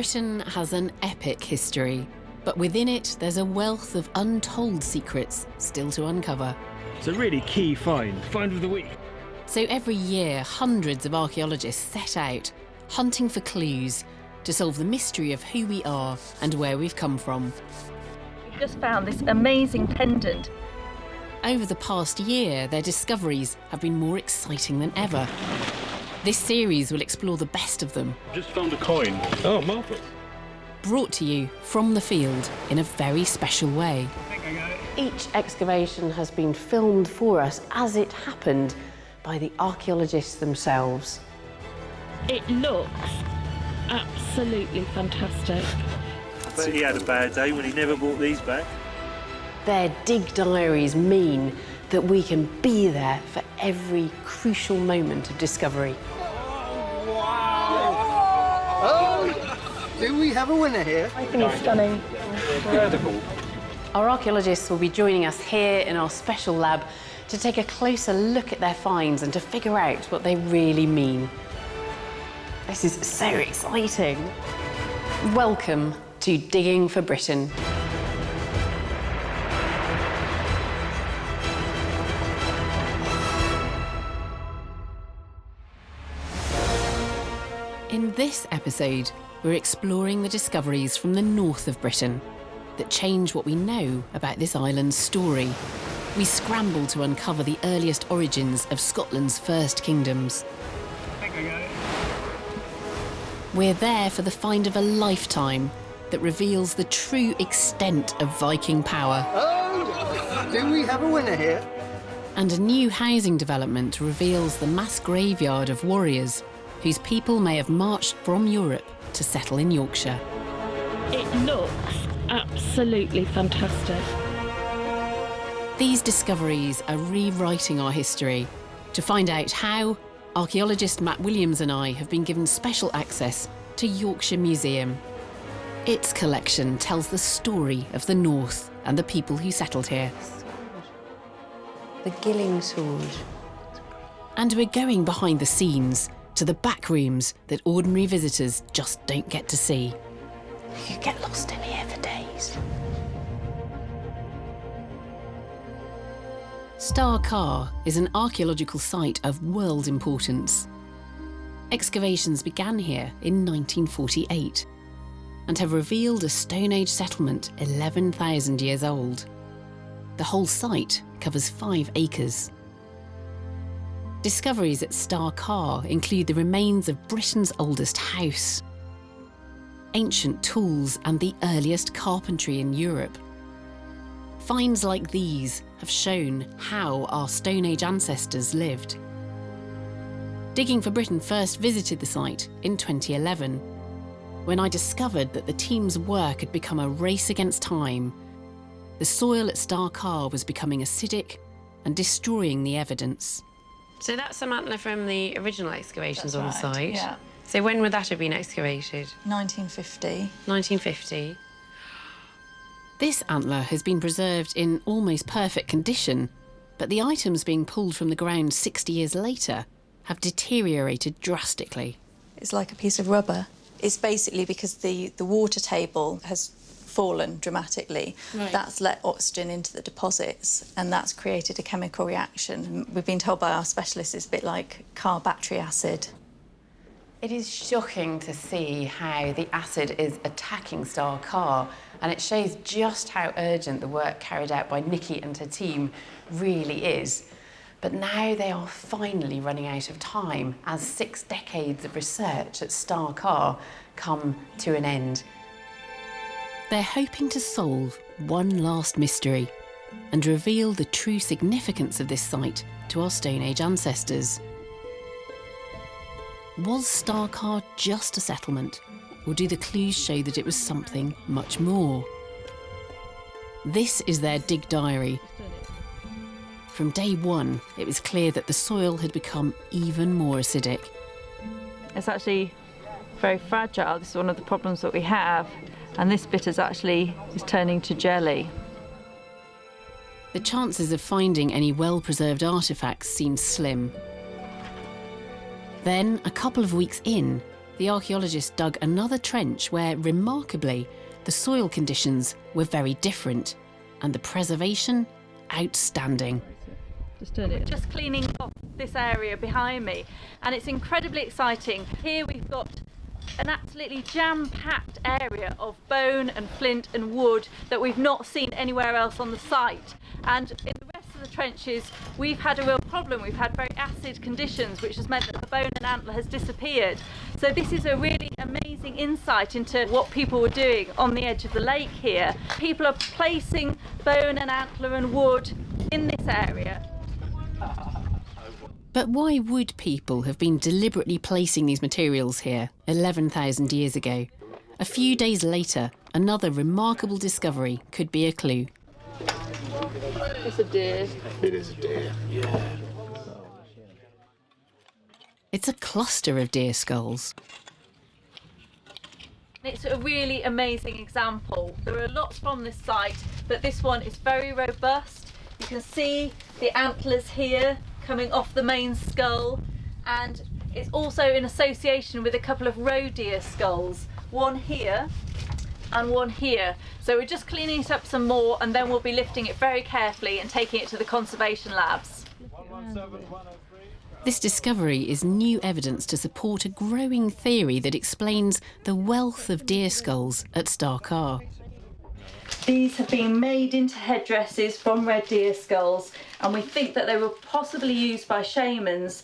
Britain has an epic history, but within it there's a wealth of untold secrets still to uncover. It's a really key find of the week. So every year, hundreds of archaeologists set out, hunting for clues to solve the mystery of who we are and where we've come from. We've just found this amazing pendant. Over the past year, their discoveries have been more exciting than ever. This series will explore the best of them. Just found a coin. Oh, marvellous. Brought to you from the field in a very special way. I think I got it. Each excavation has been filmed for us as it happened by the archaeologists themselves. It looks absolutely fantastic. I bet he had a bad day when he never brought these back. Their dig diaries mean that we can be there for every crucial moment of discovery. Oh, do we have a winner here? I think it's stunning. Incredible. Our archaeologists will be joining us here in our special lab to take a closer look at their finds and to figure out what they really mean. This is so exciting. Welcome to Digging for Britain. In this episode, we're exploring the discoveries from the north of Britain that change what we know about this island's story. We scramble to uncover the earliest origins of Scotland's first kingdoms. I think I got it. We're there for the find of a lifetime that reveals the true extent of Viking power. Oh, do we have a winner here? And a new housing development reveals the mass graveyard of warriors whose people may have marched from Europe to settle in Yorkshire. It looks absolutely fantastic. These discoveries are rewriting our history. To find out how, archaeologist Matt Williams and I have been given special access to Yorkshire Museum. Its collection tells the story of the North and the people who settled here. The Gilling Sword. And we're going behind the scenes to the back rooms that ordinary visitors just don't get to see. You could get lost in here for days. Carr is an archaeological site of world importance. Excavations began here in 1948 and have revealed a Stone Age settlement 11,000 years old. The whole site covers 5 acres. Discoveries at Carr include the remains of Britain's oldest house, ancient tools and the earliest carpentry in Europe. Finds like these have shown how our Stone Age ancestors lived. Digging for Britain first visited the site in 2011, when I discovered that the team's work had become a race against time. The soil at Carr was becoming acidic and destroying the evidence. So that's some antler from the original excavations on the site? Yeah. So when would that have been excavated? 1950. 1950. This antler has been preserved in almost perfect condition, but the items being pulled from the ground 60 years later have deteriorated drastically. It's like a piece of rubber. It's basically because the water table has fallen dramatically. Right. That's let oxygen into the deposits and that's created a chemical reaction. We've been told by our specialists it's a bit like Carr battery acid. It is shocking to see how the acid is attacking Carr, and it shows just how urgent the work carried out by Nikki and her team really is. But now they are finally running out of time as 6 decades of research at Carr come to an end. They're hoping to solve one last mystery and reveal the true significance of this site to our Stone Age ancestors. Was Carr just a settlement, or do the clues show that it was something much more? This is their dig diary. From day one, it was clear that the soil had become even more acidic. It's actually very fragile. This is one of the problems that we have. And this bit is turning to jelly. The chances of finding any well-preserved artefacts seemed slim. Then, a couple of weeks in, the archaeologists dug another trench where, remarkably, the soil conditions were very different and the preservation outstanding. Just turn it. Just cleaning off this area behind me, and it's incredibly exciting. Here we've got an absolutely jam-packed area of bone and flint and wood that we've not seen anywhere else on the site. And in the rest of the trenches, we've had a real problem. We've had very acid conditions, which has meant that the bone and antler has disappeared. So this is a really amazing insight into what people were doing on the edge of the lake here. People are placing bone and antler and wood in this area. But why would people have been deliberately placing these materials here 11,000 years ago? A few days later, another remarkable discovery could be a clue. It's a deer. It is a deer. Yeah. It's a cluster of deer skulls. It's a really amazing example. There are lots from this site, but this one is very robust. You can see the antlers here coming off the main skull, and it's also in association with a couple of roe deer skulls, one here and one here. So we're just cleaning it up some more, and then we'll be lifting it very carefully and taking it to the conservation labs. This discovery is new evidence to support a growing theory that explains the wealth of deer skulls at Carr. These have been made into headdresses from red deer skulls, and we think that they were possibly used by shamans,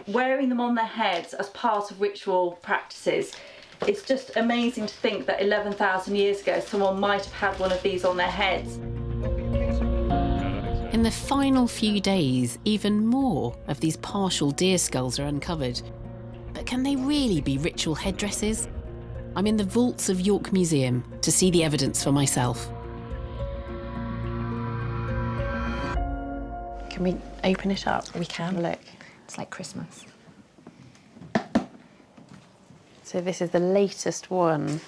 wearing them on their heads as part of ritual practices. It's just amazing to think that 11,000 years ago someone might have had one of these on their heads. In the final few days, even more of these partial deer skulls are uncovered. But can they really be ritual headdresses? I'm in the vaults of York Museum to see the evidence for myself. Can we open it up? We can. Look. It's like Christmas. So this is the latest one.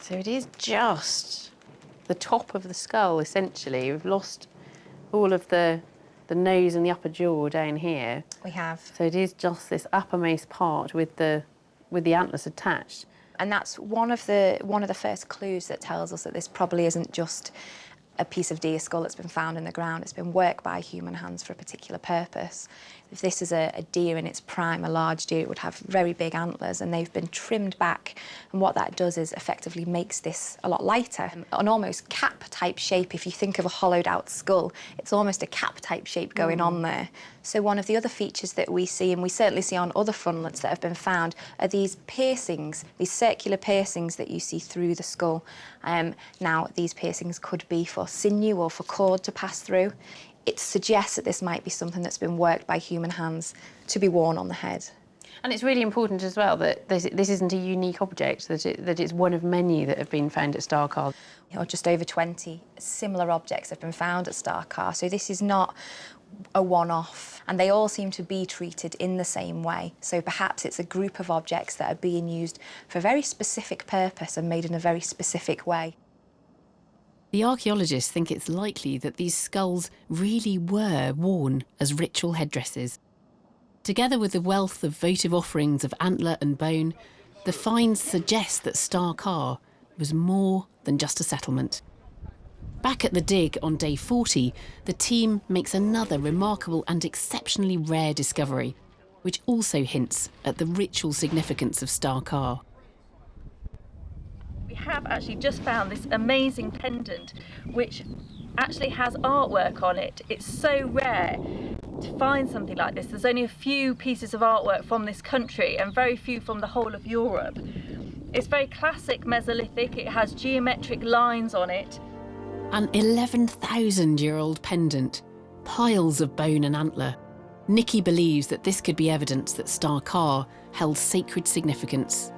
So it is just the top of the skull, essentially. We've lost all of the nose and the upper jaw down here. We have. So it is just this uppermost part with the antlers attached. And that's one of the first clues that tells us that this probably isn't just a piece of deer skull that's been found in the ground. It's been worked by human hands for a particular purpose. If this is a deer in its prime, a large deer, it would have very big antlers, and they've been trimmed back. And what that does is effectively makes this a lot lighter. An almost cap-type shape. If you think of a hollowed-out skull, it's almost a cap-type shape going on there. So one of the other features that we see, and we certainly see on other frontlets that have been found, are these piercings, these circular piercings that you see through the skull. Now, these piercings could be for sinew or for cord to pass through. It suggests that this might be something that's been worked by human hands to be worn on the head. And it's really important as well that this isn't a unique object, that it's one of many that have been found at Carr. Or just over 20 similar objects have been found at Carr, so this is not a one-off, and they all seem to be treated in the same way. So perhaps it's a group of objects that are being used for a very specific purpose and made in a very specific way. The archaeologists think it's likely that these skulls really were worn as ritual headdresses. Together with the wealth of votive offerings of antler and bone, the finds suggest that Carr was more than just a settlement. Back at the dig on day 40, the team makes another remarkable and exceptionally rare discovery, which also hints at the ritual significance of Carr. We have actually just found this amazing pendant, which actually has artwork on it. It's so rare to find something like this. There's only a few pieces of artwork from this country and very few from the whole of Europe. It's very classic Mesolithic. It has geometric lines on it. An 11,000-year-old pendant, piles of bone and antler. Nikki believes that this could be evidence that Carr held sacred significance.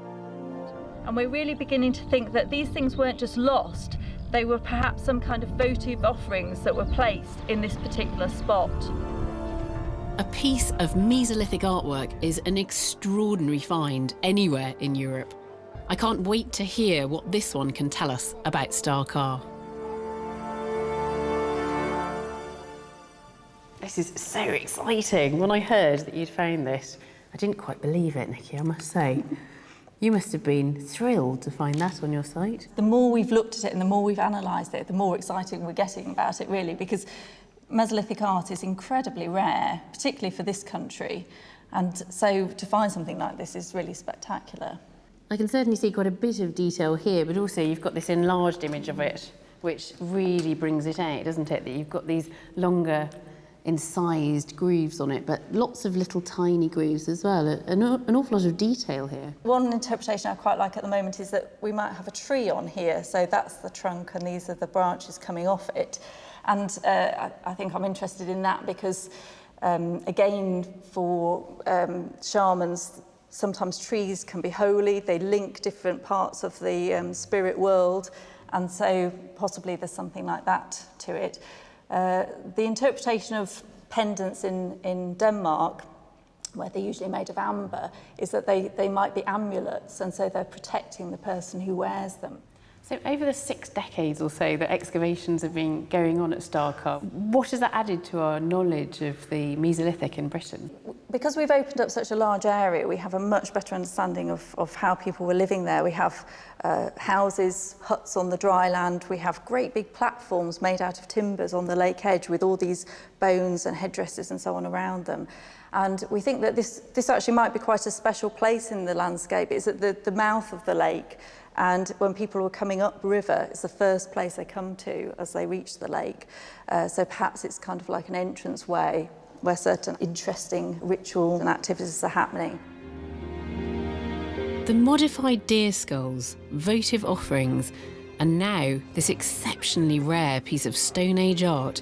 And we're really beginning to think that these things weren't just lost, they were perhaps some kind of votive offerings that were placed in this particular spot. A piece of Mesolithic artwork is an extraordinary find anywhere in Europe. I can't wait to hear what this one can tell us about Carr. This is so exciting. When I heard that you'd found this, I didn't quite believe it, Nikki, I must say. You must have been thrilled to find that on your site. The more we've looked at it and the more we've analysed it, the more excited we're getting about it, really, because Mesolithic art is incredibly rare, particularly for this country. And so to find something like this is really spectacular. I can certainly see quite a bit of detail here, but also you've got this enlarged image of it, which really brings it out, doesn't it? That you've got these longer, incised grooves on it, but lots of little tiny grooves as well. An awful lot of detail here. One interpretation I quite like at the moment is that we might have a tree on here, so that's the trunk and these are the branches coming off it. And I think I'm interested in that because, again, for shamans, sometimes trees can be holy. They link different parts of the spirit world, and so possibly there's something like that to it. The interpretation of pendants in Denmark, where they're usually made of amber, is that they might be amulets, and so they're protecting the person who wears them. So over the 6 decades or so that excavations have been going on at Carr, what has that added to our knowledge of the Mesolithic in Britain? Because we've opened up such a large area, we have a much better understanding of how people were living there. We have houses, huts on the dry land. We have great big platforms made out of timbers on the lake edge with all these bones and headdresses and so on around them. And we think that this actually might be quite a special place in the landscape. It's at the mouth of the lake. And when people are coming up river, it's the first place they come to as they reach the lake. So perhaps it's kind of like an entrance way where certain interesting rituals and activities are happening. The modified deer skulls, votive offerings, and now this exceptionally rare piece of Stone Age art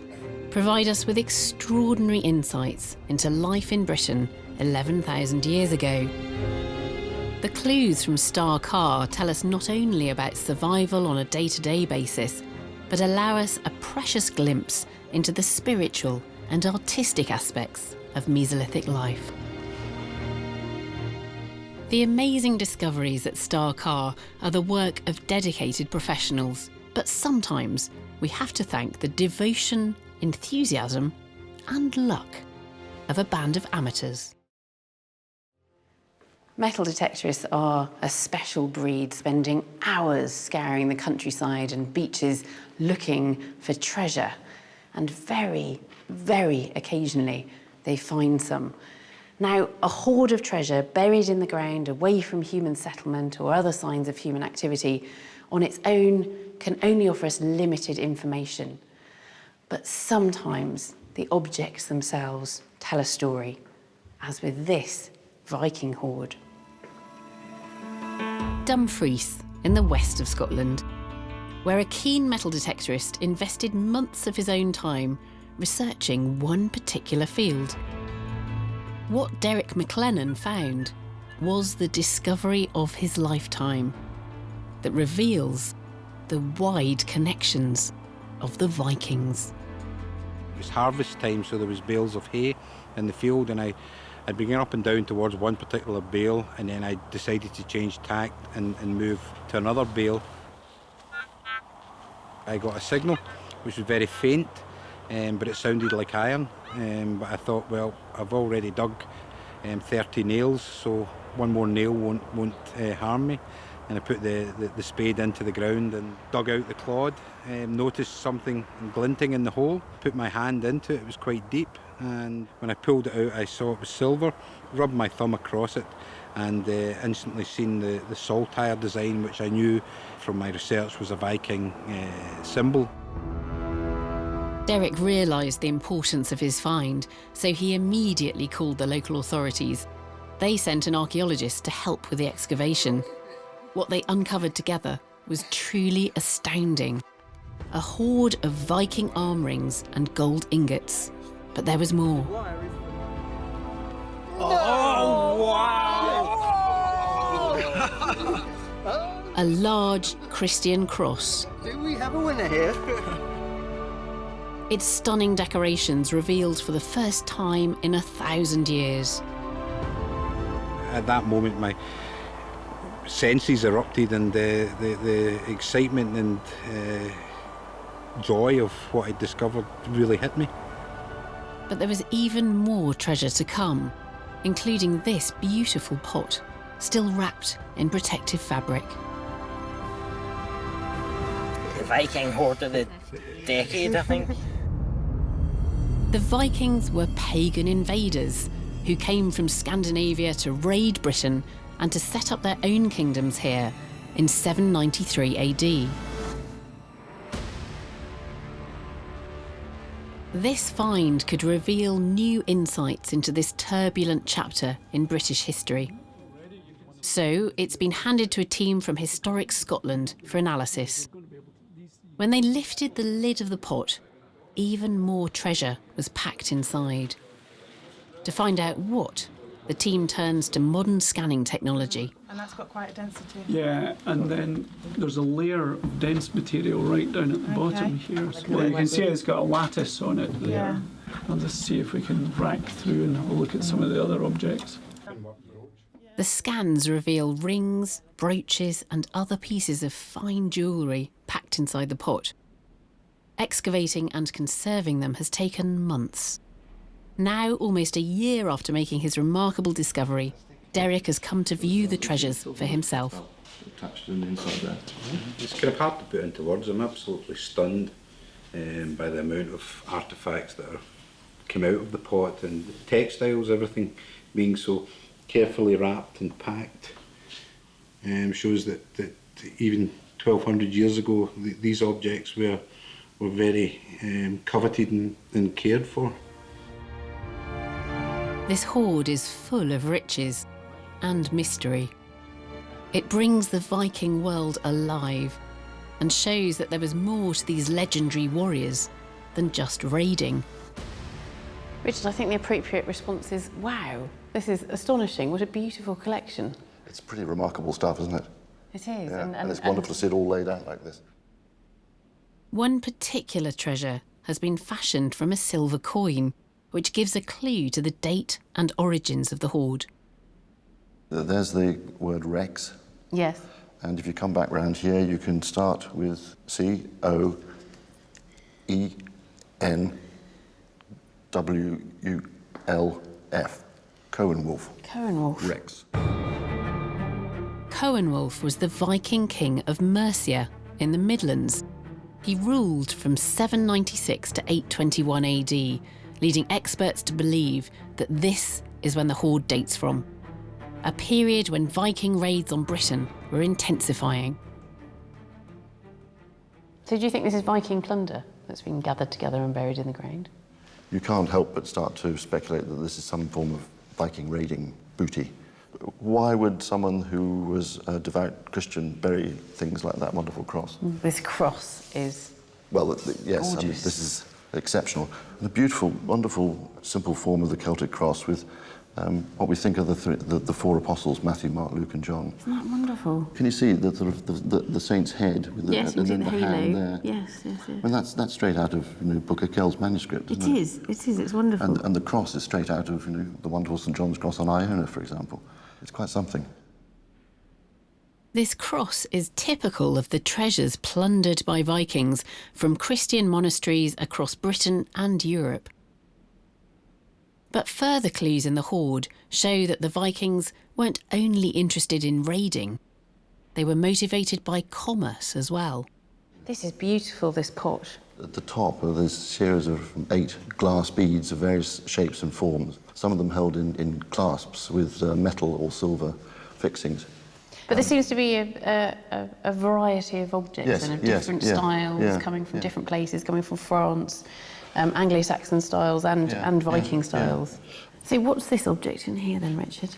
provide us with extraordinary insights into life in Britain 11,000 years ago. The clues from Carr tell us not only about survival on a day-to-day basis, but allow us a precious glimpse into the spiritual and artistic aspects of Mesolithic life. The amazing discoveries at Carr are the work of dedicated professionals, but sometimes we have to thank the devotion, enthusiasm, and luck of a band of amateurs. Metal detectorists are a special breed, spending hours scouring the countryside and beaches looking for treasure. And very, very occasionally, they find some. Now, a hoard of treasure buried in the ground away from human settlement or other signs of human activity on its own can only offer us limited information. But sometimes the objects themselves tell a story, as with this Viking hoard. Dumfries, in the west of Scotland, where a keen metal detectorist invested months of his own time researching one particular field. What Derek McLennan found was the discovery of his lifetime that reveals the wide connections of the Vikings. It was harvest time, so there was bales of hay in the field, and I'd been going up and down towards one particular bale, and then I decided to change tack and move to another bale. I got a signal, which was very faint, but it sounded like iron. But I thought, well, I've already dug 30 nails, so one more nail won't harm me. And I put the spade into the ground and dug out the clod. Noticed something glinting in the hole, put my hand into it, it was quite deep. And when I pulled it out, I saw it was silver, rubbed my thumb across it, and instantly seen the saltire design, which I knew from my research was a Viking symbol. Derek realised the importance of his find, so he immediately called the local authorities. They sent an archaeologist to help with the excavation. What they uncovered together was truly astounding. A hoard of Viking arm rings and gold ingots. But there was more. Oh, wow! A large Christian cross. Do we have a winner here? Its stunning decorations revealed for the first time in 1,000 years. At that moment, my senses erupted, and the excitement and joy of what I discovered really hit me. But there was even more treasure to come. including this beautiful pot, still wrapped in protective fabric. The Viking hoard of the decade, I think. The Vikings were pagan invaders who came from Scandinavia to raid Britain and to set up their own kingdoms here in 793 AD. This find could reveal new insights into this turbulent chapter in British history. So it's been handed to a team from Historic Scotland for analysis. When they lifted the lid of the pot, even more treasure was packed inside. To find out what, the team turns to modern scanning technology. And that's got quite a density. Yeah, and then there's a layer of dense material right down at the bottom here. So you can see it's got a lattice on it there. Yeah. I'll just see if we can rack through and have a look at some of the other objects. The scans reveal rings, brooches and other pieces of fine jewellery packed inside the pot. Excavating and conserving them has taken months. Now, almost a year after making his remarkable discovery, Derek has come to view the treasures for himself. Attached to the inside there. It's kind of hard to put into words. I'm absolutely stunned by the amount of artefacts that come out of the pot, and the textiles, everything being so carefully wrapped and packed, shows that even 1200 years ago these objects were very coveted and cared for. This hoard is full of riches and mystery. It brings the Viking world alive and shows that there was more to these legendary warriors than just raiding. Richard, I think the appropriate response is, wow, this is astonishing. What a beautiful collection. It's pretty remarkable stuff, isn't it? It is. Yeah. And it's wonderful to see it all laid out like this. One particular treasure has been fashioned from a silver coin, which gives a clue to the date and origins of the hoard. There's the word Rex. Yes. And if you come back round here, you can start with C-O-E-N-W-U-L-F. Cohenwulf. Cohenwulf. Rex. Cohenwulf was the Viking king of Mercia in the Midlands. He ruled from 796 to 821 AD, leading experts to believe that this is when the hoard dates from, a period when Viking raids on Britain were intensifying. So do you think this is Viking plunder that's been gathered together and buried in the ground? You can't help but start to speculate that this is some form of Viking raiding booty. Why would someone who was a devout Christian bury things like that wonderful cross? This cross is well, yes, I mean, gorgeous. this is exceptional. And a beautiful, wonderful, simple form of the Celtic cross with what we think of the four apostles, Matthew, Mark, Luke and John. Isn't that wonderful? Can you see the sort of the saint's head with Yes, and you then see the the hand halo. there? Yes, yes, yes. I mean, that's straight out of Book of Kells manuscript, isn't it? It is, it's wonderful. And the cross is straight out of the wonderful St John's cross on Iona, for example. It's quite something. This cross is typical of the treasures plundered by Vikings from Christian monasteries across Britain and Europe. But further clues in the hoard show that the Vikings weren't only interested in raiding, they were motivated by commerce as well. This is beautiful, this pot. At the top are this series of 8 glass beads of various shapes and forms, some of them held in clasps with metal or silver fixings. But there seems to be a variety of objects and of different styles coming from different places, coming from France, Anglo-Saxon styles and Viking styles. So what's this object in here then, Richard?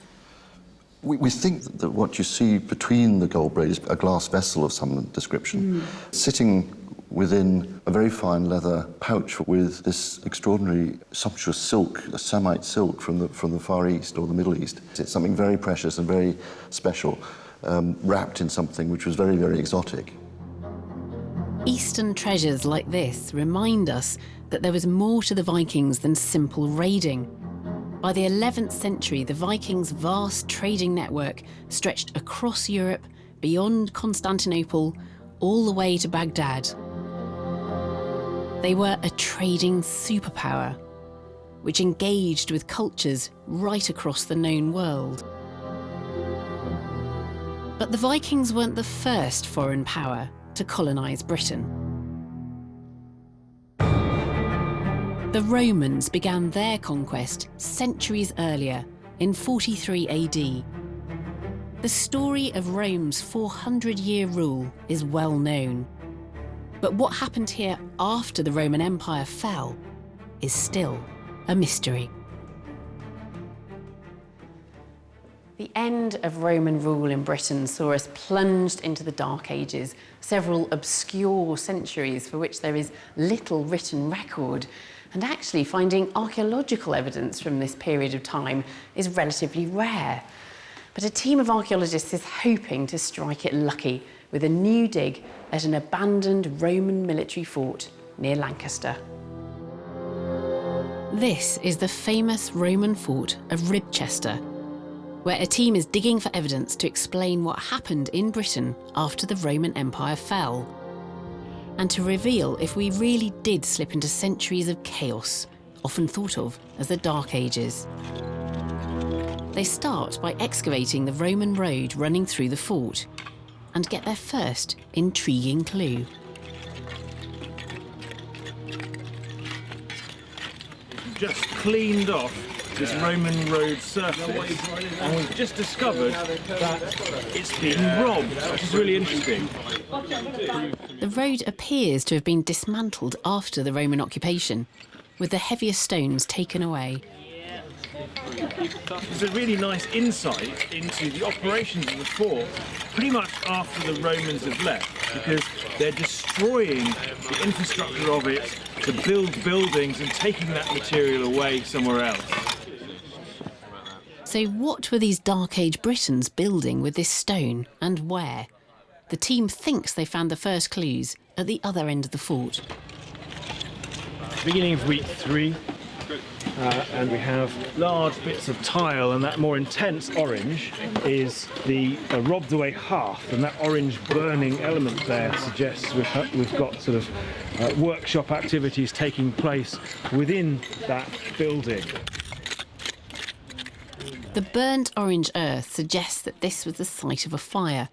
We think that what you see between the gold braid is a glass vessel of some description, sitting within a very fine leather pouch with this extraordinary sumptuous silk, a Samite silk from the Far East or the Middle East. It's something very precious and very special, wrapped in something which was very, very exotic. Eastern treasures like this remind us that there was more to the Vikings than simple raiding. By the 11th century, the Vikings' vast trading network stretched across Europe, beyond Constantinople, all the way to Baghdad. They were a trading superpower. which engaged with cultures right across the known world. But the Vikings weren't the first foreign power to colonise Britain. The Romans began their conquest centuries earlier, in 43 AD. The story of Rome's 400-year rule is well known. But what happened here after the Roman Empire fell is still a mystery. The end of Roman rule in Britain saw us plunged into the Dark Ages, several obscure centuries for which there is little written record. And actually finding archaeological evidence from this period of time is relatively rare. But a team of archaeologists is hoping to strike it lucky with a new dig at an abandoned Roman military fort near Lancaster. This is the famous Roman fort of Ribchester, where a team is digging for evidence to explain what happened in Britain after the Roman Empire fell, and to reveal if we really did slip into centuries of chaos, often thought of as the Dark Ages. They start by excavating the Roman road running through the fort and get their first intriguing clue. Just cleaned off this Roman road surface, and we've just discovered that it's been robbed, which is really interesting. The road appears to have been dismantled after the Roman occupation, with the heavier stones taken away. It's a really nice insight into the operations of the fort pretty much after the Romans have left, because they're destroying the infrastructure of it to build buildings and taking that material away somewhere else. So what were these Dark Age Britons building with this stone, and where? The team thinks they found the first clues at the other end of the fort. Beginning of week 3, and we have large bits of tile, and that more intense orange is the robbed away hearth, and that orange burning element there suggests we've got sort of workshop activities taking place within that building. The burnt orange earth suggests that this was the site of a fire,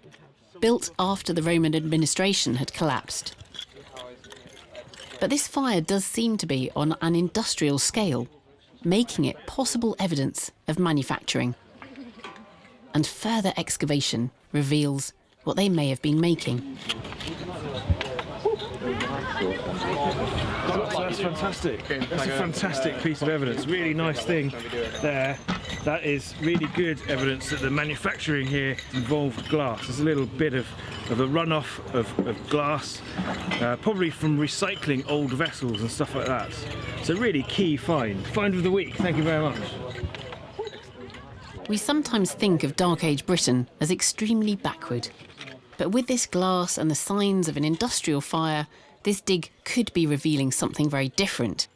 built after the Roman administration had collapsed. But this fire does seem to be on an industrial scale, making it possible evidence of manufacturing. And further excavation reveals what they may have been making. That's fantastic. That's a fantastic piece of evidence. Really nice thing there. That is really good evidence that the manufacturing here involved glass. There's a little bit of a runoff of glass, probably from recycling old vessels and stuff like that. It's a really key find. Find of the week. Thank you very much. We sometimes think of Dark Age Britain as extremely backward. But with this glass and the signs of an industrial fire, this dig could be revealing something very different.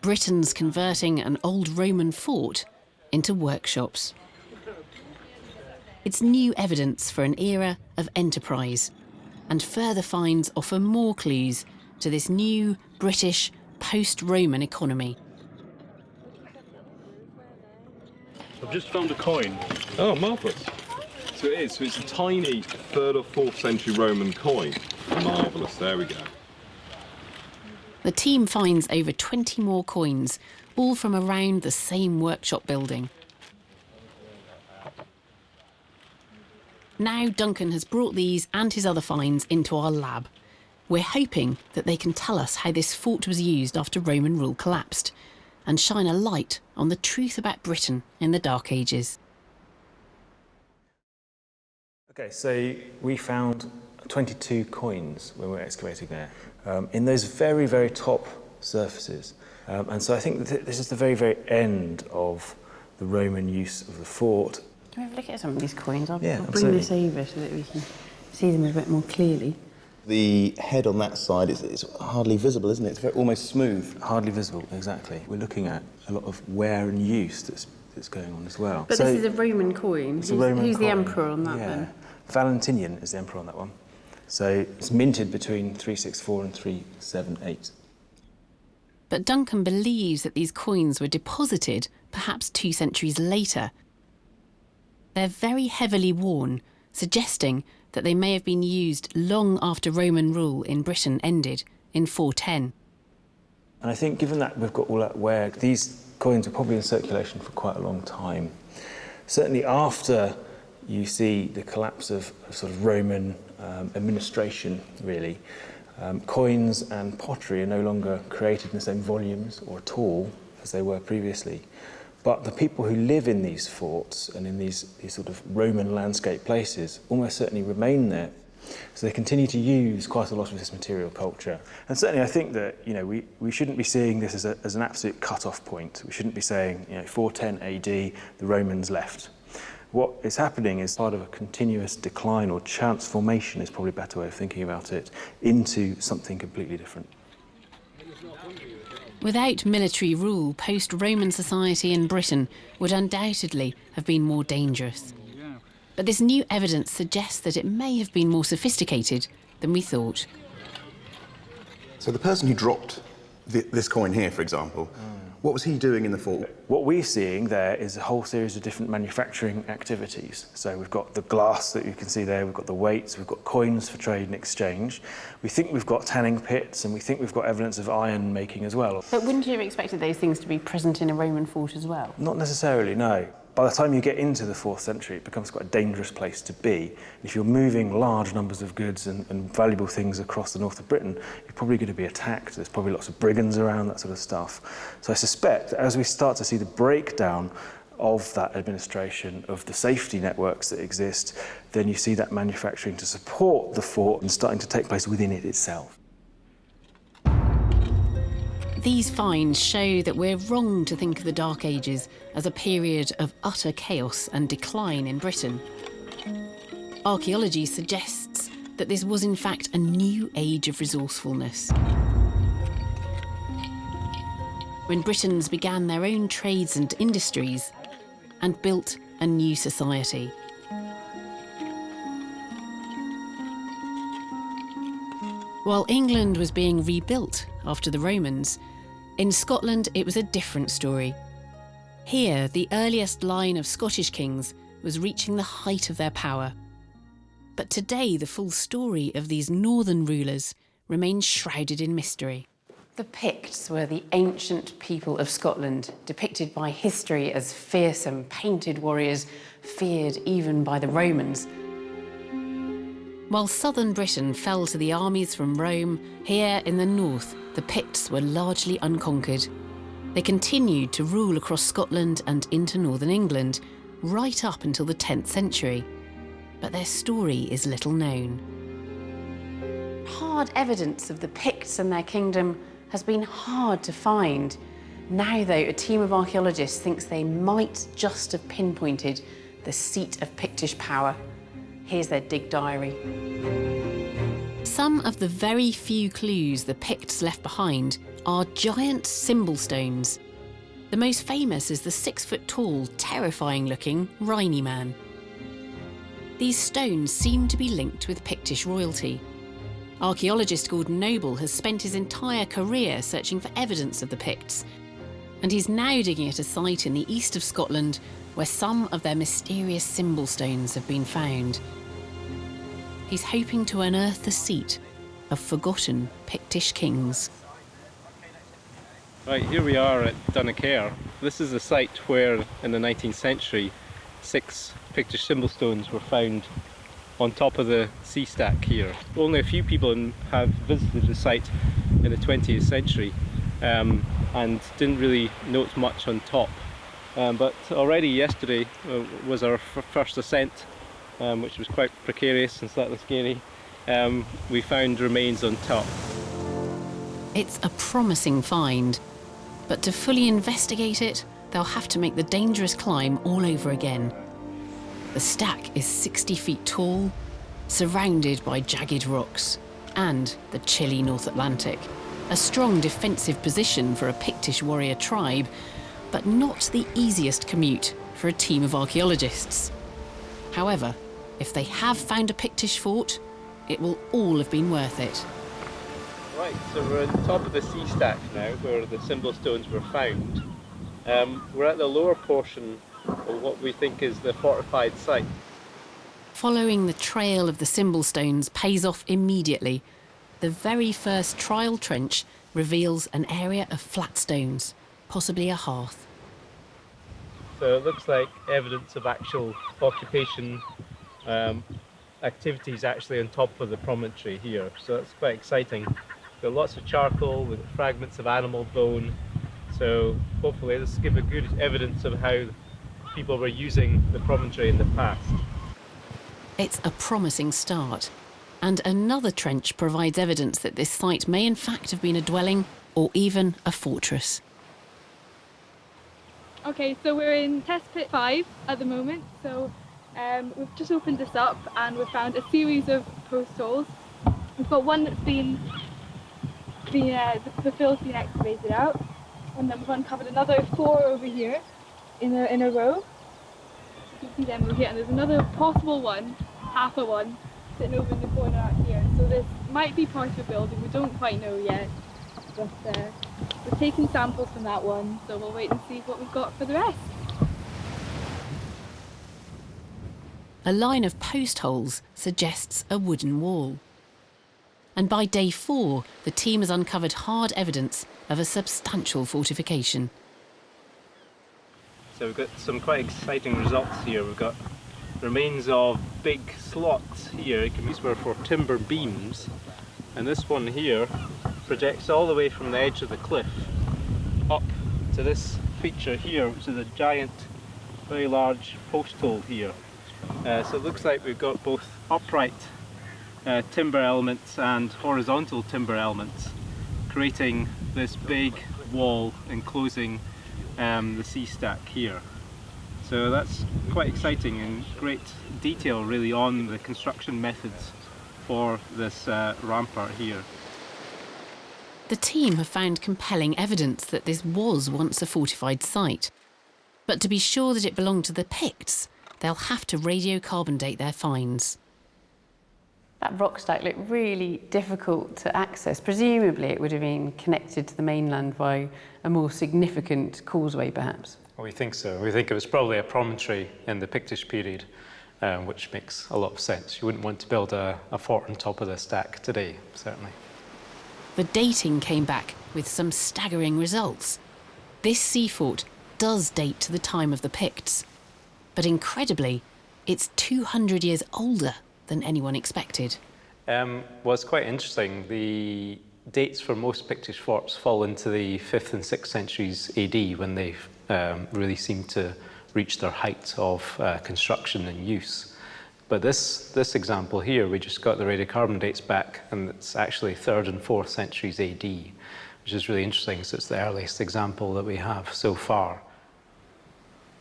Britons converting an old Roman fort into workshops. It's new evidence for an era of enterprise, and further finds offer more clues to this new British post-Roman economy. I've just found a coin. Oh, marvellous. So it is. So it's a tiny 3rd or 4th century Roman coin. Marvellous. There we go. The team finds over 20 more coins, all from around the same workshop building. Now Duncan has brought these and his other finds into our lab. We're hoping that they can tell us how this fort was used after Roman rule collapsed, and shine a light on the truth about Britain in the Dark Ages. Okay, so we found 22 coins when we were excavating there, in those very, very top surfaces. And so I think that this is the very, very end of the Roman use of the fort. Can we have a look at some of these coins? I'll bring absolutely. this over so that we can see them a bit more clearly. The head on that side is hardly visible, isn't it? It's very, almost smooth. Hardly visible, exactly. We're looking at a lot of wear and use that's going on as well. But so this is a Roman coin. Who's the emperor on that then? Valentinian is the emperor on that one. So it's minted between 364 and 378. But Duncan believes that these coins were deposited perhaps 2 centuries later. They're very heavily worn, suggesting that they may have been used long after Roman rule in Britain ended in 410. And I think given that we've got all that wear, these coins were probably in circulation for quite a long time. Certainly after you see the collapse of sort of Roman administration, really, coins and pottery are no longer created in the same volumes or at all as they were previously. But the people who live in these forts and in these sort of Roman landscape places almost certainly remain there. So they continue to use quite a lot of this material culture. And certainly I think that, you know, we shouldn't be seeing this as an absolute cut-off point. We shouldn't be saying, you know, 410 AD, the Romans left. What is happening is part of a continuous decline or transformation, is probably a better way of thinking about it, into something completely different. Without military rule, post-Roman society in Britain would undoubtedly have been more dangerous. But this new evidence suggests that it may have been more sophisticated than we thought. So the person who dropped this coin here, for example, what was he doing in the fort? What we're seeing there is a whole series of different manufacturing activities. So we've got the glass that you can see there, we've got the weights, we've got coins for trade and exchange. We think we've got tanning pits, and we think we've got evidence of iron making as well. But wouldn't you have expected those things to be present in a Roman fort as well? Not necessarily, no. By the time you get into the 4th century, it becomes quite a dangerous place to be. If you're moving large numbers of goods and valuable things across the north of Britain, you're probably going to be attacked. There's probably lots of brigands around, that sort of stuff. So I suspect that as we start to see the breakdown of that administration, of the safety networks that exist, then you see that manufacturing to support the fort and starting to take place within it itself. These finds show that we're wrong to think of the Dark Ages as a period of utter chaos and decline in Britain. Archaeology suggests that this was in fact a new age of resourcefulness, when Britons began their own trades and industries and built a new society. While England was being rebuilt after the Romans, in Scotland it was a different story. Here, the earliest line of Scottish kings was reaching the height of their power. But today, the full story of these northern rulers remains shrouded in mystery. The Picts were the ancient people of Scotland, depicted by history as fearsome, painted warriors, feared even by the Romans. While southern Britain fell to the armies from Rome, here in the north, the Picts were largely unconquered. They continued to rule across Scotland and into northern England, right up until the 10th century. But their story is little known. Hard evidence of the Picts and their kingdom has been hard to find. Now, though, a team of archaeologists thinks they might just have pinpointed the seat of Pictish power. Here's their dig diary. Some of the very few clues the Picts left behind are giant symbol stones. The most famous is the 6-foot-tall, terrifying-looking Rhynie Man. These stones seem to be linked with Pictish royalty. Archaeologist Gordon Noble has spent his entire career searching for evidence of the Picts, and he's now digging at a site in the east of Scotland where some of their mysterious symbol stones have been found. He's hoping to unearth the seat of forgotten Pictish kings. Right, here we are at Carr. This is the site where, in the 19th century, 6 Pictish symbol stones were found on top of the sea stack here. Only a few people have visited the site in the 20th century and didn't really note much on top. But already yesterday was our first ascent, which was quite precarious and slightly scary. We found remains on top. It's a promising find, but to fully investigate it, they'll have to make the dangerous climb all over again. The stack is 60 feet tall, surrounded by jagged rocks, and the chilly North Atlantic. A strong defensive position for a Pictish warrior tribe, but not the easiest commute for a team of archaeologists. However, if they have found a Pictish fort, it will all have been worth it. Right, so we're on top of the sea stack now, where the symbol stones were found. We're at the lower portion of what we think is the fortified site. Following the trail of the symbol stones pays off immediately. The very first trial trench reveals an area of flat stones, possibly a hearth. So it looks like evidence of actual occupation activities actually on top of the promontory here, so that's quite exciting. We've got lots of charcoal with fragments of animal bone, so hopefully this will give a good evidence of how people were using the promontory in the past. It's a promising start, and another trench provides evidence that this site may in fact have been a dwelling or even a fortress. Okay, so we're in test pit 5 at the moment, so we've just opened this up and we've found a series of post holes. We've got one that's the fill's been excavated out, and then we've uncovered another 4 over here in a row. You can see them over here, and there's another possible one, half a one, sitting over in the corner out here. So this might be part of a building, we don't quite know yet, but we're taking samples from that one, so we'll wait and see what we've got for the rest. A line of post holes suggests a wooden wall. And by day 4, the team has uncovered hard evidence of a substantial fortification. So we've got some quite exciting results here. We've got remains of big slots here. These were for timber beams, and this one here projects all the way from the edge of the cliff up to this feature here, which is a giant, very large post hole here. So it looks like we've got both upright timber elements and horizontal timber elements, creating this big wall enclosing the sea stack here. So that's quite exciting and great detail really on the construction methods for this rampart here. The team have found compelling evidence that this was once a fortified site. But to be sure that it belonged to the Picts, they'll have to radiocarbon date their finds. That rock stack looked really difficult to access. Presumably it would have been connected to the mainland by a more significant causeway, perhaps. We think so. We think it was probably a promontory in the Pictish period, which makes a lot of sense. You wouldn't want to build a fort on top of the stack today, certainly. The dating came back with some staggering results. This sea fort does date to the time of the Picts, but incredibly, it's 200 years older than anyone expected. Well, it's quite interesting. The dates for most Pictish forts fall into the 5th and 6th centuries AD, when they really seem to reach their height of construction and use. But this example here, we just got the radiocarbon dates back, and it's actually 3rd and 4th centuries AD, which is really interesting, so it's the earliest example that we have so far.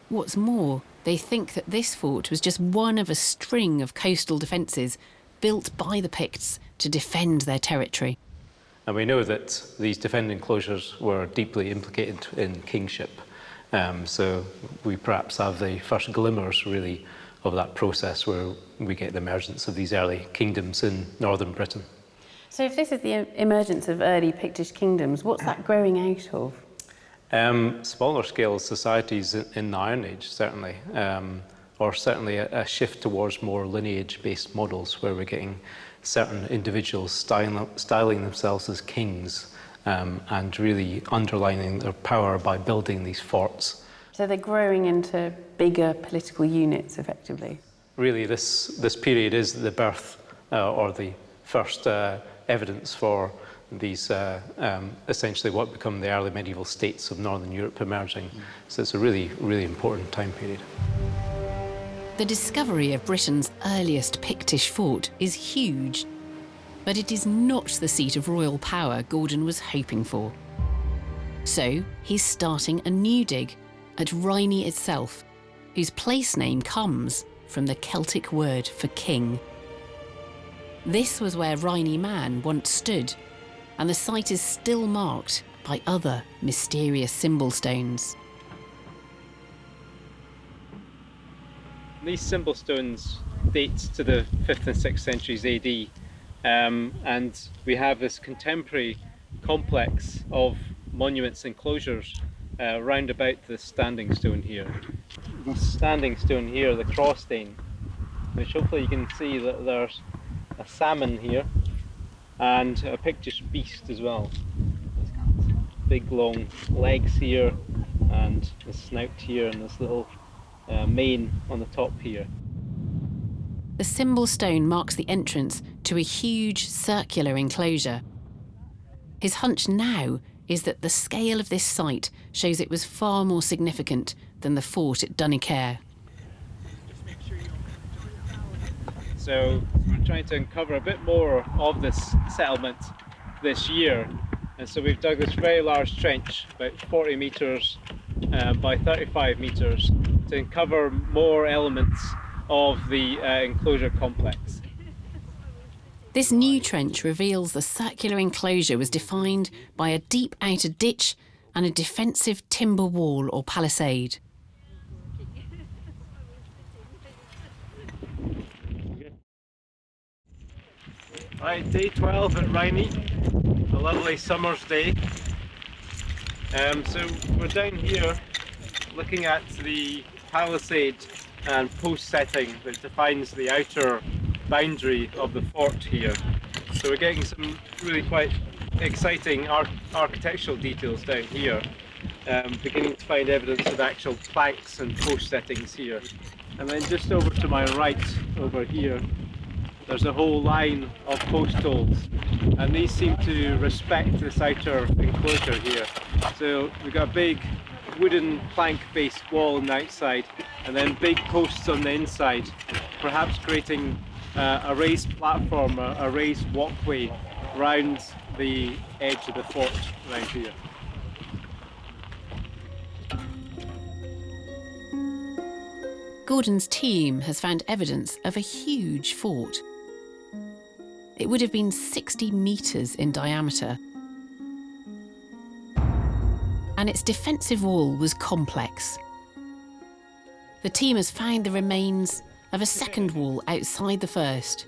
What's more, they think that this fort was just one of a string of coastal defences built by the Picts to defend their territory. And we know that these defending enclosures were deeply implicated in kingship, so we perhaps have the first glimmers, really, of that process where we get the emergence of these early kingdoms in northern Britain. So if this is the emergence of early Pictish kingdoms, what's that growing out of? Smaller scale societies in the Iron Age, certainly, or certainly a shift towards more lineage-based models where we're getting certain individuals styling themselves as kings and really underlining their power by building these forts. So they're growing into bigger political units, effectively? Really, this period is the birth or the first evidence for these essentially what become the early medieval states of Northern Europe emerging. So it's a really, really important time period. The discovery of Britain's earliest Pictish fort is huge, but it is not the seat of royal power Gordon was hoping for. So he's starting a new dig at Rhynie itself, whose place name comes from the Celtic word for king. This was where Rhynie Man once stood, and the site is still marked by other mysterious symbol stones. These symbol stones date to the 5th and 6th centuries AD, and we have this contemporary complex of monuments and enclosures round about the standing stone here. The standing stone here, the cross stain, which hopefully you can see that there's a salmon here and a Pictish beast as well. Big long legs here and the snout here and this little mane on the top here. The symbol stone marks the entrance to a huge circular enclosure. His hunch now is that the scale of this site shows it was far more significant than the fort at Dunnicair. So we're trying to uncover a bit more of this settlement this year. And so we've dug this very large trench, about 40 metres by 35 metres, to uncover more elements of the enclosure complex. This new trench reveals the circular enclosure was defined by a deep outer ditch and a defensive timber wall or palisade. Right, day 12 at Riney, a lovely summer's day. So we're down here looking at the palisade and post setting that defines the outer boundary of the fort here. So we're getting some really quite exciting architectural details down here, beginning to find evidence of actual planks and post settings here. And then just over to my right, over here, there's a whole line of post holes, and these seem to respect this outer enclosure here. So we've got a big wooden plank-based wall on the outside, and then big posts on the inside, perhaps creating a raised platform, a raised walkway round the edge of the fort right here. Gordon's team has found evidence of a huge fort. It would have been 60 metres in diameter, and its defensive wall was complex. The team has found the remains of a second wall outside the first.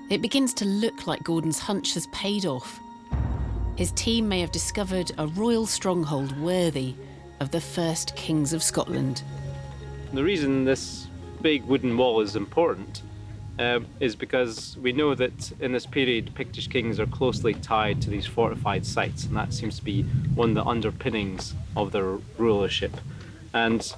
It begins to look like Gordon's hunch has paid off. His team may have discovered a royal stronghold worthy of the first kings of Scotland. The reason this big wooden wall is important is because we know that in this period Pictish kings are closely tied to these fortified sites, and that seems to be one of the underpinnings of their rulership. And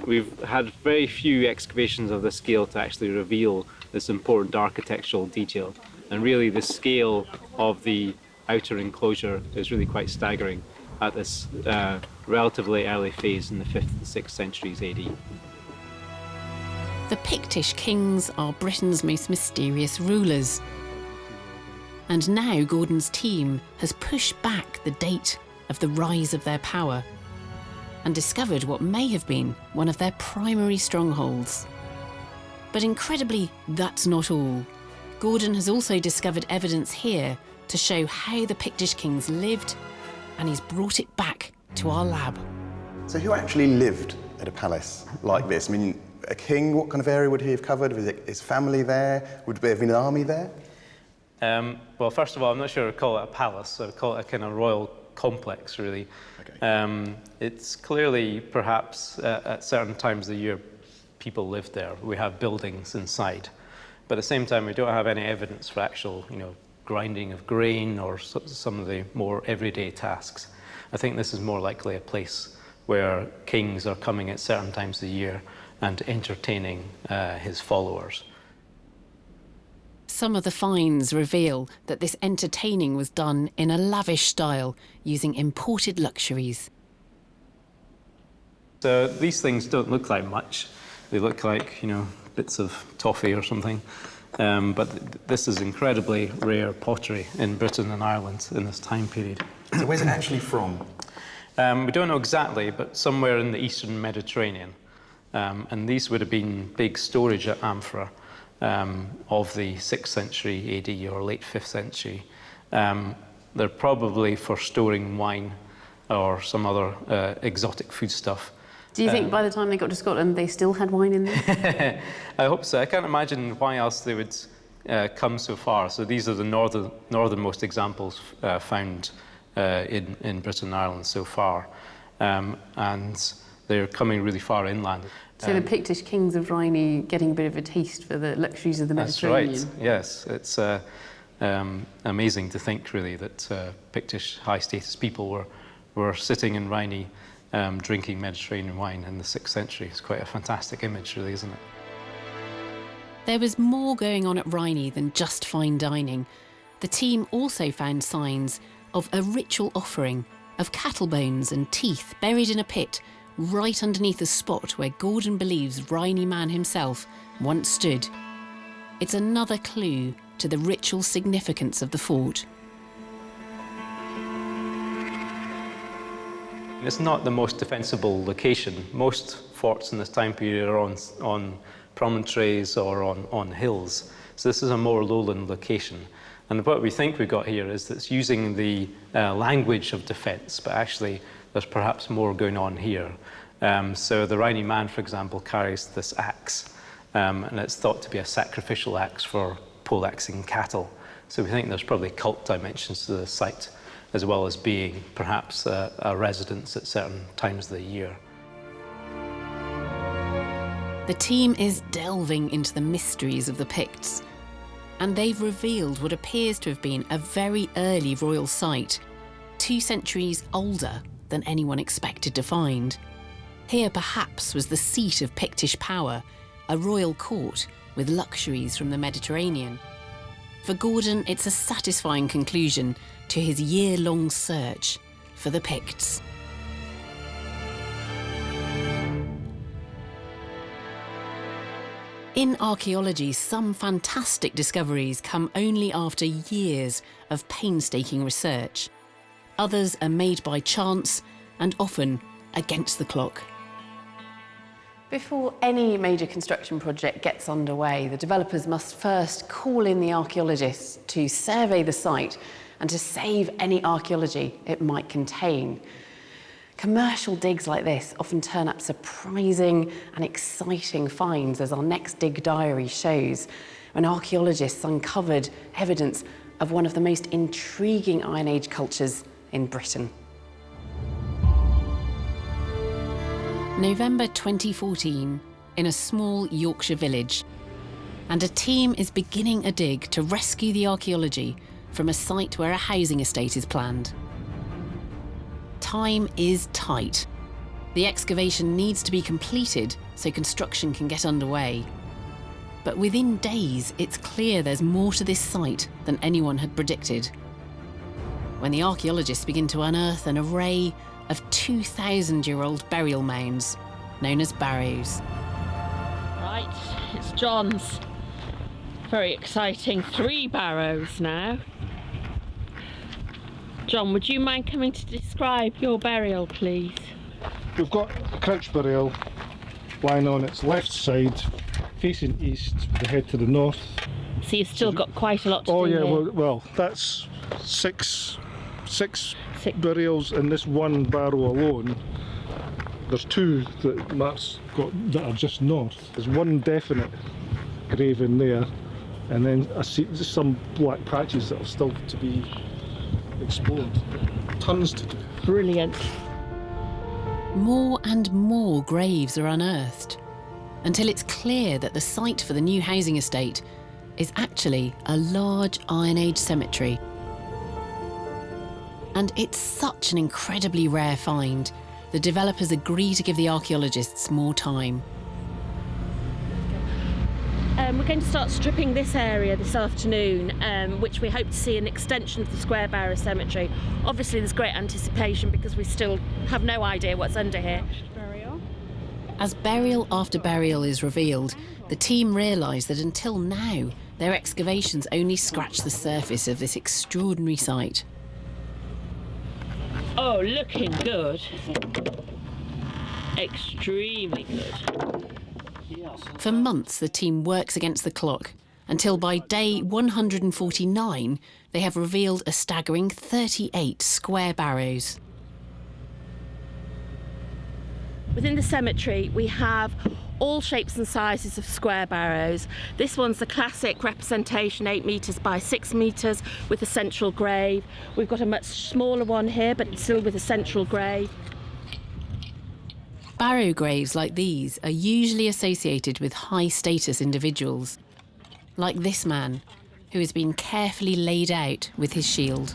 we've had very few excavations of this scale to actually reveal this important architectural detail, and really the scale of the outer enclosure is really quite staggering at this relatively early phase in the 5th and 6th centuries AD. The Pictish kings are Britain's most mysterious rulers. And now Gordon's team has pushed back the date of the rise of their power and discovered what may have been one of their primary strongholds. But incredibly, that's not all. Gordon has also discovered evidence here to show how the Pictish kings lived, and he's brought it back to our lab. So who actually lived at a palace like this? I mean, a king, what kind of area would he have covered? Was it his family there? Would there have been an army there? Well, first of all, I'm not sure I'd call it a palace. I would call it a kind of royal complex, really. Okay. It's clearly, perhaps, at certain times of the year, people lived there. We have buildings inside. But at the same time, we don't have any evidence for actual, grinding of grain or some of the more everyday tasks. I think this is more likely a place where kings are coming at certain times of the year and entertaining his followers. Some of the finds reveal that this entertaining was done in a lavish style, using imported luxuries. So these things don't look like much. They look like, bits of toffee or something. But this is incredibly rare pottery in Britain and Ireland in this time period. So where's it actually from? We don't know exactly, but somewhere in the eastern Mediterranean. And these would have been big storage at Amphora of the 6th century AD or late 5th century. They're probably for storing wine or some other exotic foodstuff. Do you think by the time they got to Scotland they still had wine in there? I hope so. I can't imagine why else they would come so far. So these are the northernmost examples found in Britain and Ireland so far. And they're coming really far inland. So the Pictish kings of Rhynie getting a bit of a taste for the luxuries of the Mediterranean. That's right, yes. It's amazing to think, really, that Pictish high-status people were sitting in Rhynie drinking Mediterranean wine in the 6th century. It's quite a fantastic image, really, isn't it? There was more going on at Rhynie than just fine dining. The team also found signs of a ritual offering of cattle bones and teeth buried in a pit right underneath the spot where Gordon believes Rhynie man himself once stood. It's another clue to the ritual significance of the fort. It's not the most defensible location. Most forts in this time period are on promontories or on hills. So this is a more lowland location. And what we think we've got here is that it's using the language of defence, but actually there's perhaps more going on here. So the Rhynie man, for example, carries this axe, and it's thought to be a sacrificial axe for poleaxing cattle. So we think there's probably cult dimensions to the site, as well as being perhaps a residence at certain times of the year. The team is delving into the mysteries of the Picts, and they've revealed what appears to have been a very early royal site, 2 centuries older than anyone expected to find. Here perhaps was the seat of Pictish power, a royal court with luxuries from the Mediterranean. For Gordon, it's a satisfying conclusion to his year-long search for the Picts. In archaeology, some fantastic discoveries come only after years of painstaking research. Others are made by chance and often against the clock. Before any major construction project gets underway, the developers must first call in the archaeologists to survey the site and to save any archaeology it might contain. Commercial digs like this often turn up surprising and exciting finds, as our next dig diary shows, when archaeologists uncovered evidence of one of the most intriguing Iron Age cultures in Britain. November 2014, in a small Yorkshire village, and a team is beginning a dig to rescue the archaeology from a site where a housing estate is planned. Time is tight. The excavation needs to be completed so construction can get underway. But within days, it's clear there's more to this site than anyone had predicted. When the archaeologists begin to unearth an array of 2,000-year-old burial mounds, known as barrows. Right, it's John's. Very exciting 3 barrows now. John, would you mind coming to describe your burial, please? We've got a crouch burial lying on its left side, facing east, with the head to the north. So you've still got quite a lot to do. Oh yeah, here. well, that's six burials in this one barrow alone. There's 2 that Mark's got that are just north. There's one definite grave in there, and then I see some black patches that are still to be explored. Tons to do. Brilliant. More and more graves are unearthed, until it's clear that the site for the new housing estate is actually a large Iron Age cemetery. And it's such an incredibly rare find, the developers agree to give the archaeologists more time. We're going to start stripping this area this afternoon, which we hope to see an extension of the Square Barrow Cemetery. Obviously there's great anticipation because we still have no idea what's under here. As burial after burial is revealed, the team realise that until now, their excavations only scratched the surface of this extraordinary site. Oh, looking good. Extremely good. For months, the team works against the clock, until by day 149, they have revealed a staggering 38 square barrows. Within the cemetery, we have all shapes and sizes of square barrows. This one's the classic representation, 8 metres by 6 metres, with a central grave. We've got a much smaller one here, but still with a central grave. Barrow graves like these are usually associated with high-status individuals, like this man, who has been carefully laid out with his shield.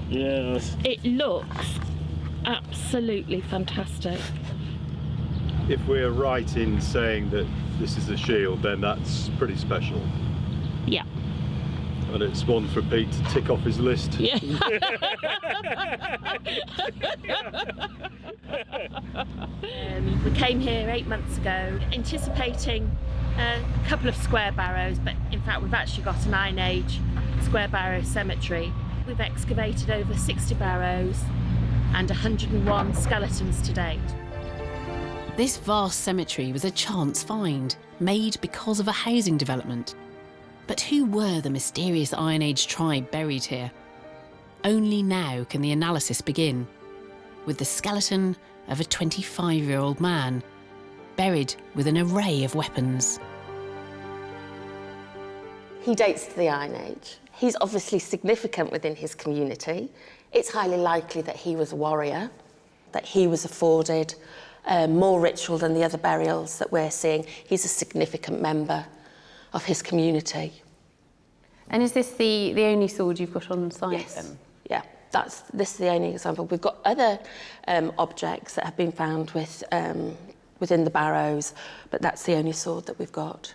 Yes. It looks absolutely fantastic. If we're right in saying that this is a shield, then that's pretty special. Yeah. And it's one for Pete to tick off his list. Yeah. We came here 8 months ago, anticipating a couple of square barrows, but in fact we've actually got an Iron Age square barrow cemetery. We've excavated over 60 barrows and 101 skeletons to date. This vast cemetery was a chance find, made because of a housing development. But who were the mysterious Iron Age tribe buried here? Only now can the analysis begin, with the skeleton of a 25-year-old man, buried with an array of weapons. He dates to the Iron Age. He's obviously significant within his community. It's highly likely that he was a warrior, that he was afforded more ritual than the other burials that we're seeing. He's a significant member of his community. And is this the only sword you've got on site? Yes. Then? Yeah, this is the only example. We've got other objects that have been found within the barrows, but that's the only sword that we've got.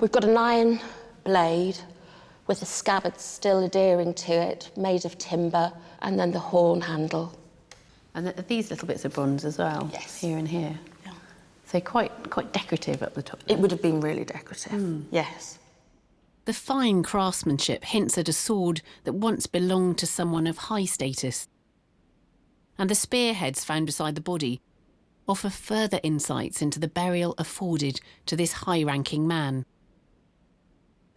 We've got an iron blade with the scabbard still adhering to it, made of timber, and then the horn handle. And these little bits of bronze as well? Yes. Here and here? Yeah. So quite decorative up the top there. It would have been really decorative, yes. The fine craftsmanship hints at a sword that once belonged to someone of high status. And the spearheads found beside the body offer further insights into the burial afforded to this high-ranking man.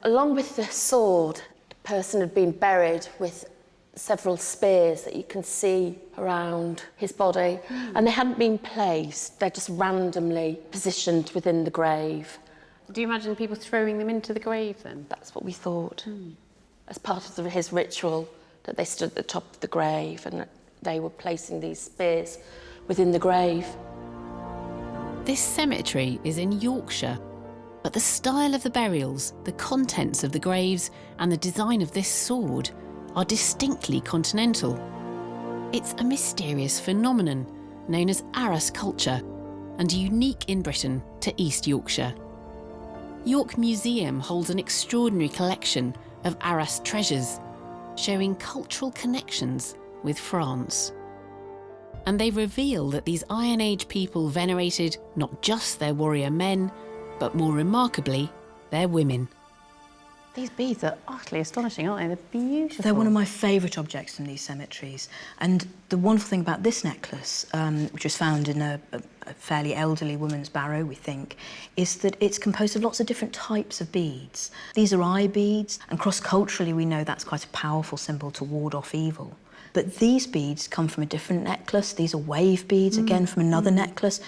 Along with the sword, the person had been buried with several spears that you can see around his body, and they hadn't been placed, they're just randomly positioned within the grave. Do you imagine people throwing them into the grave then? That's what we thought. As part of his ritual, that they stood at the top of the grave and that they were placing these spears within the grave. This cemetery is in Yorkshire, but the style of the burials, the contents of the graves, and the design of this sword are distinctly continental. It's a mysterious phenomenon known as Arras culture and unique in Britain to East Yorkshire. York Museum holds an extraordinary collection of Arras treasures, showing cultural connections with France. And they reveal that these Iron Age people venerated not just their warrior men, but more remarkably, their women. These beads are utterly astonishing, aren't they? They're beautiful. They're one of my favourite objects in these cemeteries. And the wonderful thing about this necklace, which was found in a fairly elderly woman's barrow, we think, is that it's composed of lots of different types of beads. These are eye beads, and cross-culturally we know that's quite a powerful symbol to ward off evil. But these beads come from a different necklace. These are wave beads, again, from another necklace.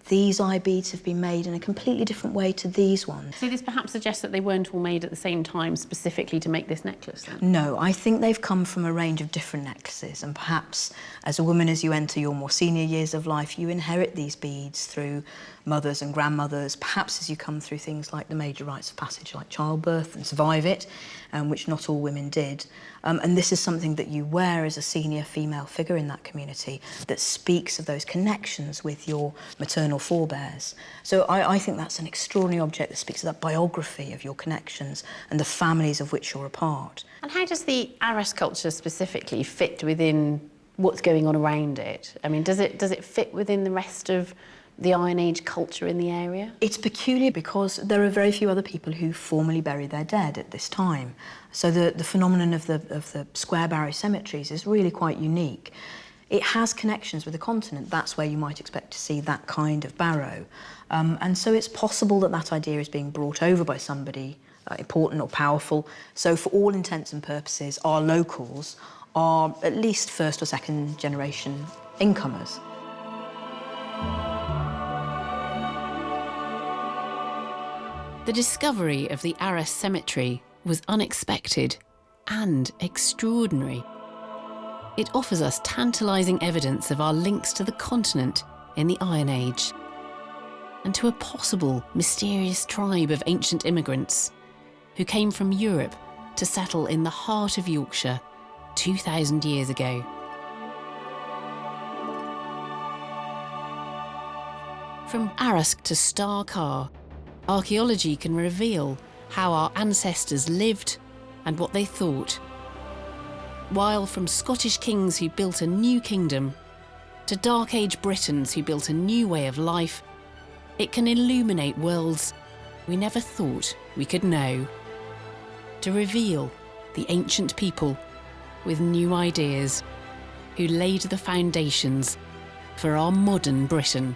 These eye beads have been made in a completely different way to these ones. So this perhaps suggests that they weren't all made at the same time specifically to make this necklace, then? No, I think they've come from a range of different necklaces, and perhaps as a woman, as you enter your more senior years of life, you inherit these beads through mothers and grandmothers, perhaps as you come through things like the major rites of passage, like childbirth, and survive it, which not all women did. And this is something that you wear as a senior female figure in that community that speaks of those connections with your maternal forebears. So I think that's an extraordinary object that speaks of that biography of your connections and the families of which you're a part. And how does the Arras culture specifically fit within what's going on around it? I mean, does it fit within the rest of the Iron Age culture in the area? It's peculiar because there are very few other people who formally bury their dead at this time. So the phenomenon of the square barrow cemeteries is really quite unique. It has connections with the continent. That's where you might expect to see that kind of barrow. And so it's possible that that idea is being brought over by somebody important or powerful. So for all intents and purposes, our locals are at least first or second generation incomers. The discovery of the Arras Cemetery was unexpected and extraordinary. It offers us tantalising evidence of our links to the continent in the Iron Age and to a possible mysterious tribe of ancient immigrants who came from Europe to settle in the heart of Yorkshire 2,000 years ago. From Arras to Star Carr, archaeology can reveal how our ancestors lived and what they thought. While from Scottish kings who built a new kingdom to Dark Age Britons who built a new way of life, it can illuminate worlds we never thought we could know. To reveal the ancient people with new ideas who laid the foundations for our modern Britain.